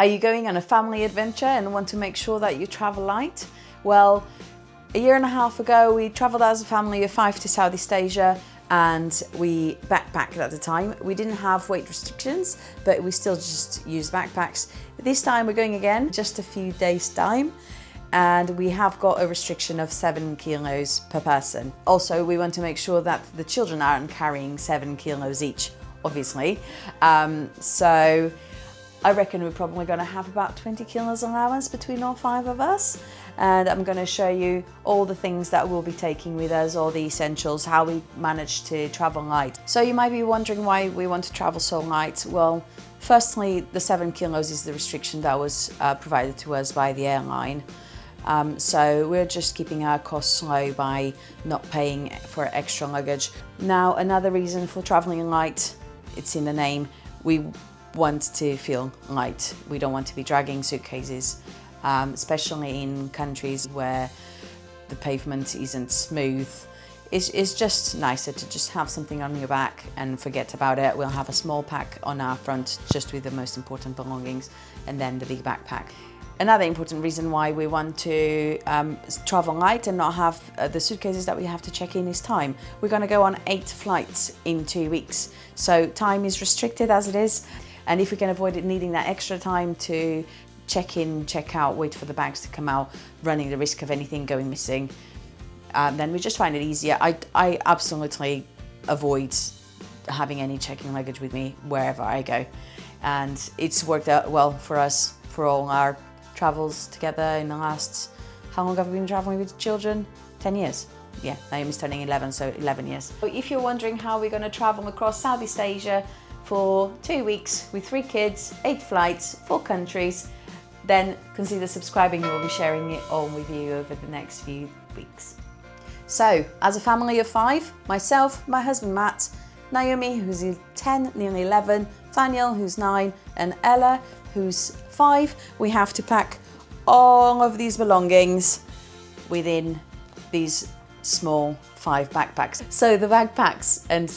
Are you going on a family adventure and want to make sure that you travel light? Well, a year and a half ago, we traveled as a family of 5 to Southeast Asia, and we backpacked at the time. We didn't have weight restrictions, but we still just used backpacks. This time we're going again, just a few days time, and we have got a restriction of 7 kilos per person. Also, we want to make sure that the children aren't carrying 7 kilos each, obviously. So I reckon we're probably going to have about 20 kilos allowance between all 5 of us. And I'm going to show you all the things that we'll be taking with us, all the essentials, how we manage to travel light. So you might be wondering why we want to travel so light. Well, firstly, the 7 kilos is the restriction that was provided to us by the airline. So we're just keeping our costs low by not paying for extra luggage. Now, another reason for traveling light, it's in the name, we want to feel light. We don't want to be dragging suitcases. Especially in countries where the pavement isn't smooth. It's just nicer to just have something on your back and forget about it. We'll have a small pack on our front just with the most important belongings, and then the big backpack. Another important reason why we want to travel light and not have the suitcases that we have to check in is time. We're going to go on 8 flights in 2 weeks, so time is restricted as it is, and if we can avoid it needing that extra time to check in, check out, wait for the bags to come out, running the risk of anything going missing, then we just find it easier. I absolutely avoid having any checking luggage with me wherever I go, and it's worked out well for us for all our travels together in the last, how long have we been traveling with children? 10 years. Yeah, Naomi's turning 11, so 11 years. So if you're wondering how we're going to travel across Southeast Asia for 2 weeks with 3 kids, 8 flights, 4 countries, then consider subscribing. We'll be sharing it all with you over the next few weeks. So, as a family of 5, myself, my husband Matt, Naomi, who's 10, nearly 11, Daniel, who's 9, and Ella, who's 5, we have to pack all of these belongings within these small 5 backpacks. So the backpacks, and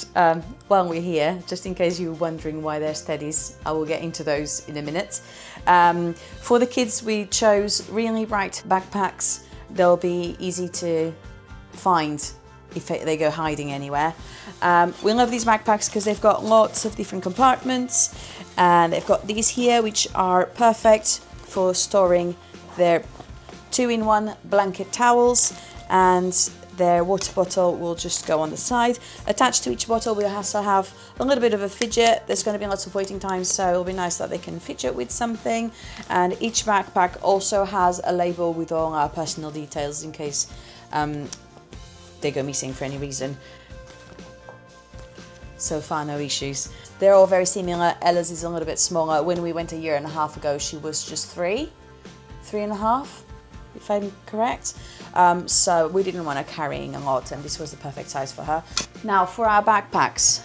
while we're here, just in case you're wondering why they're steadies, I will get into those in a minute. For the kids, we chose really bright backpacks. They'll be easy to find if they go hiding anywhere. We love these backpacks because they've got lots of different compartments, and they've got these here which are perfect for storing their 2-in-1 blanket towels, and their water bottle will just go on the side. Attached to each bottle we'll also have a little bit of a fidget. There's going to be lots of waiting times, so it'll be nice that they can fidget with something. And each backpack also has a label with all our personal details in case they go missing for any reason. So far, no issues. They're all very similar. Ella's is a little bit smaller. When we went a year and a half ago, she was just 3 and a half, if I'm correct. So we didn't want her carrying a lot, and this was the perfect size for her. Now for our backpacks,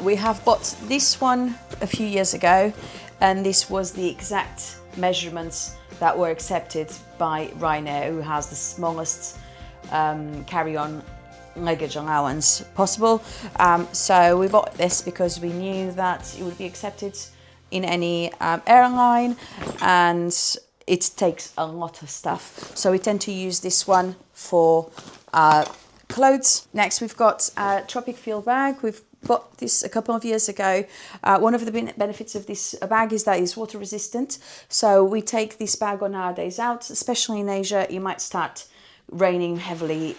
we have bought this one a few years ago, and this was the exact measurements that were accepted by Ryanair, who has the smallest carry-on luggage allowance possible. So we bought this because we knew that it would be accepted in any airline, and it takes a lot of stuff. So we tend to use this one for clothes. Next, we've got a tropic field bag. We've bought this a couple of years ago. One of the benefits of this bag is that it's water resistant. So we take this bag on our days out, especially in Asia. It might start raining heavily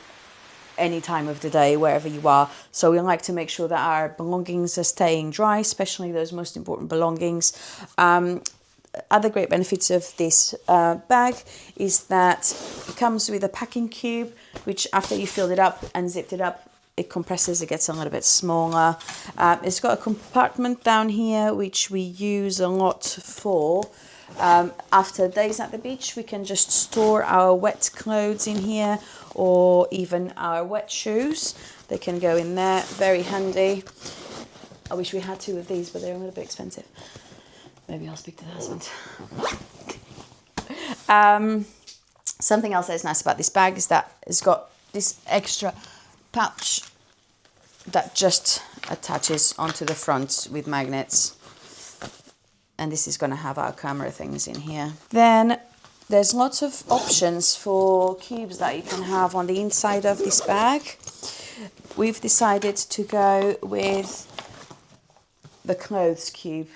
any time of the day, wherever you are. So we like to make sure that our belongings are staying dry, especially those most important belongings. Other great benefits of this bag is that it comes with a packing cube, which after you filled it up and zipped it up, it compresses, it gets a little bit smaller. It's got a compartment down here, which we use a lot for. After days at the beach, we can just store our wet clothes in here, or even our wet shoes. They can go in there, very handy. I wish we had 2 of these, but they're a little bit expensive. Maybe I'll speak to the husband. Something else that is nice about this bag is that it's got this extra pouch that just attaches onto the front with magnets. And this is going to have our camera things in here. Then there's lots of options for cubes that you can have on the inside of this bag. We've decided to go with the clothes cube.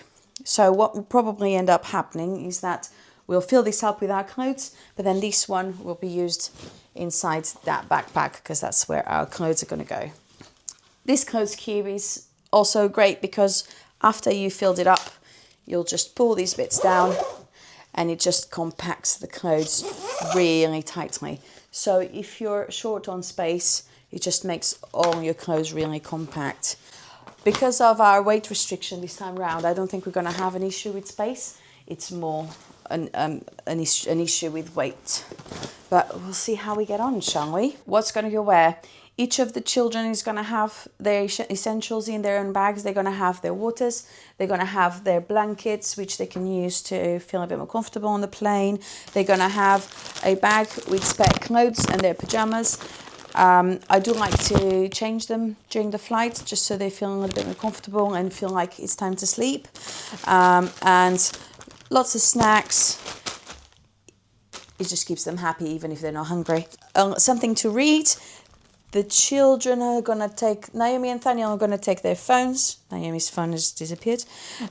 So what will probably end up happening is that we'll fill this up with our clothes, but then this one will be used inside that backpack because that's where our clothes are going to go. This clothes cube is also great because after you filled it up, you'll just pull these bits down and it just compacts the clothes really tightly. So if you're short on space, it just makes all your clothes really compact. Because of our weight restriction this time around, I don't think we're going to have an issue with space. It's more an issue with weight. But we'll see how we get on, shall we? What's going to go where? Each of the children is going to have their essentials in their own bags. They're going to have their waters. They're going to have their blankets, which they can use to feel a bit more comfortable on the plane. They're going to have a bag with spare clothes and their pajamas. I do like to change them during the flight just so they feel a little bit more comfortable and feel like it's time to sleep. And lots of snacks. It just keeps them happy even if they're not hungry. Something to read. The children are going to take, Naomi and Thaniel are going to take their phones. Naomi's phone has disappeared.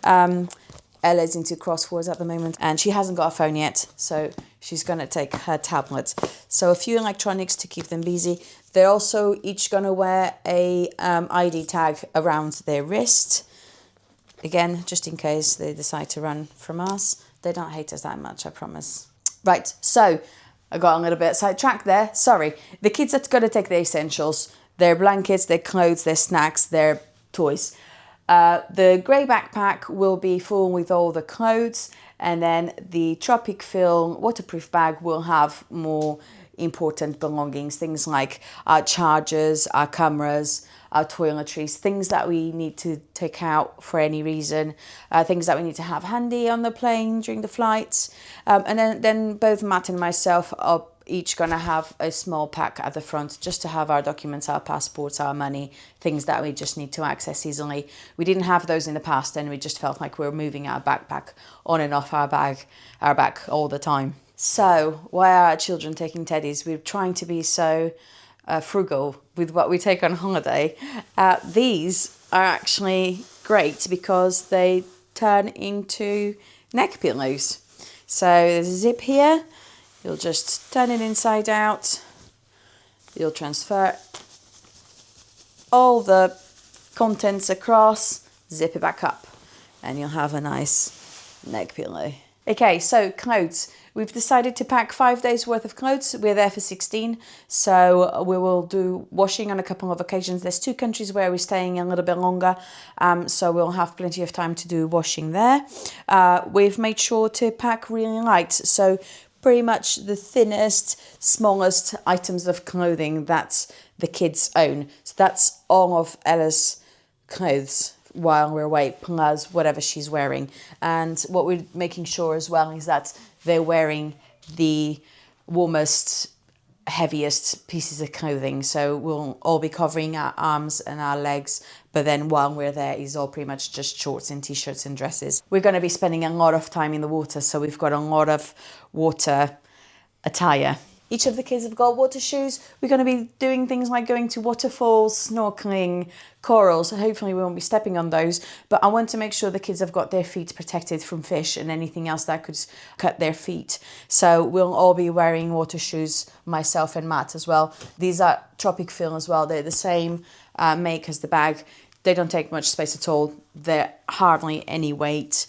Ella's into crosswords at the moment and she hasn't got a phone yet. So she's going to take her tablet. So a few electronics to keep them busy. They're also each going to wear a ID tag around their wrist. Again, just in case they decide to run from us. They don't hate us that much, I promise. Right, so I got a little bit sidetracked there. Sorry. The kids are going to take their essentials, their blankets, their clothes, their snacks, their toys. The grey backpack will be full with all the clothes, and then the Tropic Film waterproof bag will have more important belongings, things like our chargers, our cameras, our toiletries, things that we need to take out for any reason, things that we need to have handy on the plane during the flights. And then both Matt and myself are each going to have a small pack at the front just to have our documents, our passports, our money, things that we just need to access easily. We didn't have those in the past and we just felt like we were moving our backpack on and off our back all the time. So why are our children taking teddies? We're trying to be so frugal with what we take on holiday. These are actually great because they turn into neck pillows. So there's a zip here. You'll just turn it inside out. You'll transfer all the contents across, zip it back up, and you'll have a nice neck pillow. Okay, so clothes. We've decided to pack 5 days worth of clothes. We're there for 16, so we will do washing on a couple of occasions. There's 2 countries where we're staying a little bit longer, so we'll have plenty of time to do washing there. We've made sure to pack really light, so pretty much the thinnest, smallest items of clothing that the kids own. So that's all of Ella's clothes while we're away, plus whatever she's wearing. And what we're making sure as well is that they're wearing the warmest, heaviest pieces of clothing. So we'll all be covering our arms and our legs, but then while we're there is all pretty much just shorts and t-shirts and dresses. We're going to be spending a lot of time in the water, so we've got a lot of water attire. Each of the kids have got water shoes. We're going to be doing things like going to waterfalls, snorkeling, corals. Hopefully we won't be stepping on those, but I want to make sure the kids have got their feet protected from fish and anything else that could cut their feet. So we'll all be wearing water shoes, myself and Matt as well. These are Tropic Film as well. They're the same make as the bag. They don't take much space at all. They're hardly any weight.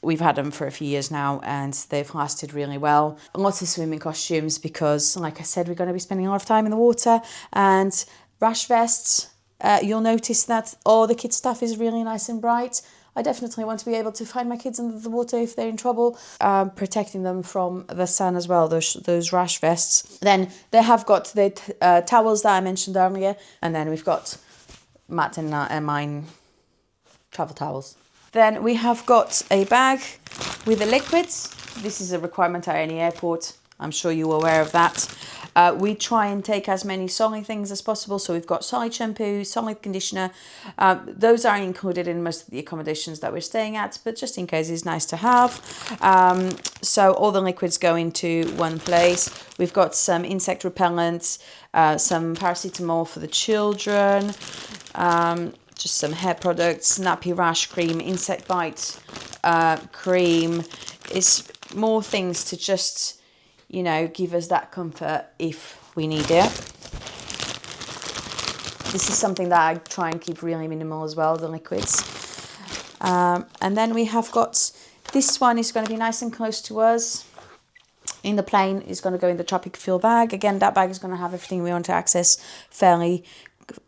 We've had them for a few years now and they've lasted really well. Lots of swimming costumes because, like I said, we're going to be spending a lot of time in the water. And rash vests, you'll notice that all the kids' stuff is really nice and bright. I definitely want to be able to find my kids under the water if they're in trouble, protecting them from the sun as well, those rash vests. Then they have got the towels that I mentioned earlier, and then we've got Matt and mine travel towels. Then we have got a bag with the liquids. This is a requirement at any airport. I'm sure you're aware of that. We try and take as many solid things as possible. So we've got solid shampoo, solid conditioner. Those are included in most of the accommodations that we're staying at, but just in case, it's nice to have. So all the liquids go into one place. We've got some insect repellents, some paracetamol for the children, just some hair products, nappy rash cream, insect bite cream. It's more things to just, you know, give us that comfort if we need it. This is something that I try and keep really minimal as well, the liquids. And then we have got, this one is going to be nice and close to us. In the plane, is going to go in the tropic fuel bag. Again, that bag is going to have everything we want to access fairly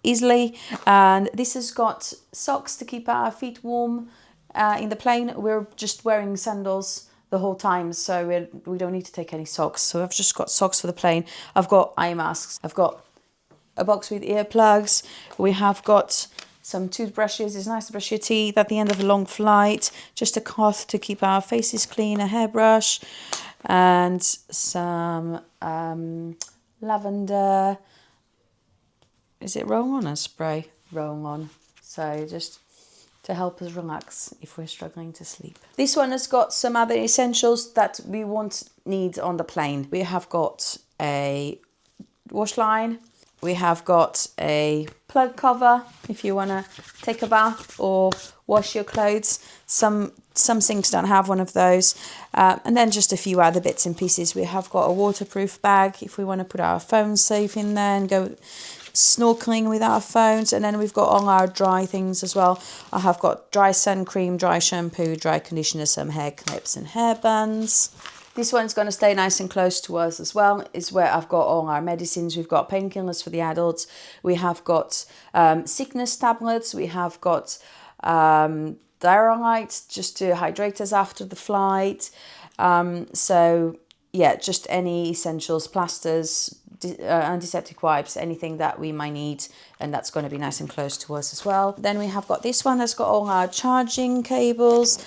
easily. And this has got socks to keep our feet warm. In the plane, we're just wearing sandals the whole time, so we don't need to take any socks. So I've just got socks for the plane. I've got eye masks. I've got a box with earplugs. We have got some toothbrushes. It's nice to brush your teeth at the end of a long flight. Just a cloth to keep our faces clean, a hairbrush, and some lavender. Is it roll-on or spray? Roll-on. So just to help us relax if we're struggling to sleep. This one has got some other essentials that we won't need on the plane. We have got a wash line. We have got a plug cover if you want to take a bath or wash your clothes. Some sinks don't have one of those. And then just a few other bits and pieces. We have got a waterproof bag if we want to put our phones safe in there and go snorkeling with our phones. And then we've got all our dry things as well. I have got dry sun cream, dry shampoo, dry conditioner, some hair clips and hair bands. This one's going to stay nice and close to us as well. Is where I've got all our medicines. We've got painkillers for the adults. We have got sickness tablets. We have got Airline just to hydrate us after the flight. So yeah, just any essentials, plasters, antiseptic wipes, anything that we might need, and that's going to be nice and close to us as well. Then we have got this one that's got all our charging cables.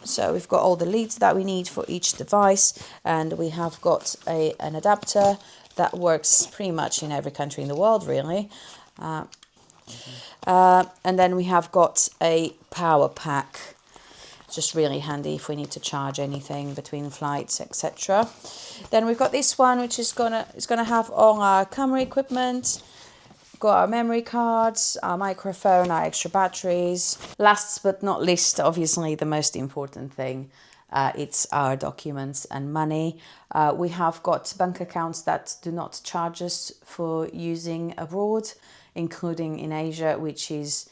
So we've got all the leads that we need for each device, and we have got an adapter that works pretty much in every country in the world, really. And then we have got a power pack, just really handy if we need to charge anything between flights, etc. Then we've got this one, which is gonna have all our camera equipment. Got our memory cards, our microphone, our extra batteries. Last but not least, obviously the most important thing, it's our documents and money. We have got bank accounts that do not charge us for using abroad, including in Asia, which is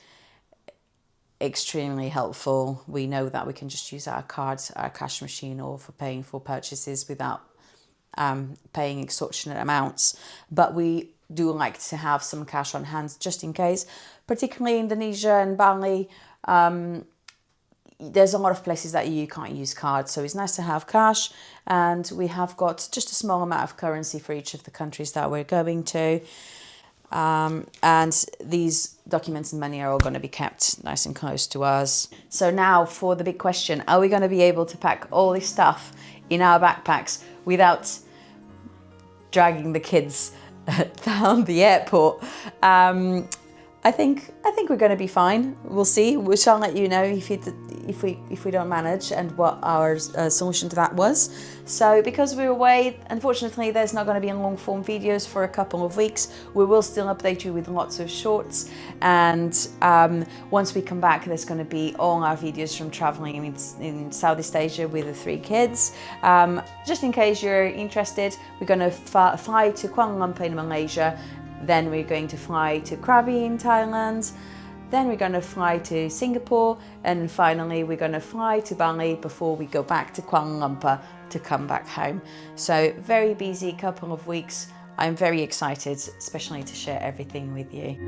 extremely helpful. We know that we can just use our cards, our cash machine, or for paying for purchases without paying extortionate amounts. But we do like to have some cash on hand just in case, particularly Indonesia and Bali. There's a lot of places that you can't use cards, so it's nice to have cash. And we have got just a small amount of currency for each of the countries that we're going to. And these documents and money are all going to be kept nice and close to us. So now for the big question, are we going to be able to pack all this stuff in our backpacks without dragging the kids down the airport? I think we're going to be fine. We'll see. We shall let you know if we don't manage and what our solution to that was. So because we're away, unfortunately, there's not going to be long form videos for a couple of weeks. We will still update you with lots of shorts, and once we come back, there's going to be all our videos from traveling in Southeast Asia with the 3 kids. Just in case you're interested, we're going to fly to Kuala Lumpur in Malaysia. Then we're going to fly to Krabi in Thailand. Then we're going to fly to Singapore. And finally, we're going to fly to Bali before we go back to Kuala Lumpur to come back home. So very busy couple of weeks. I'm very excited, especially to share everything with you.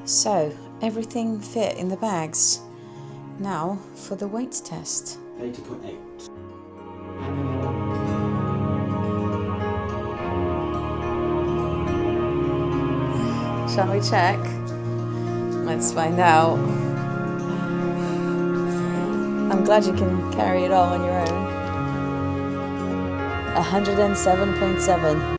So, everything fit in the bags. Now for the weight test. 80.8. Shall we check? Let's find out. I'm glad you can carry it all on your own. 107.7.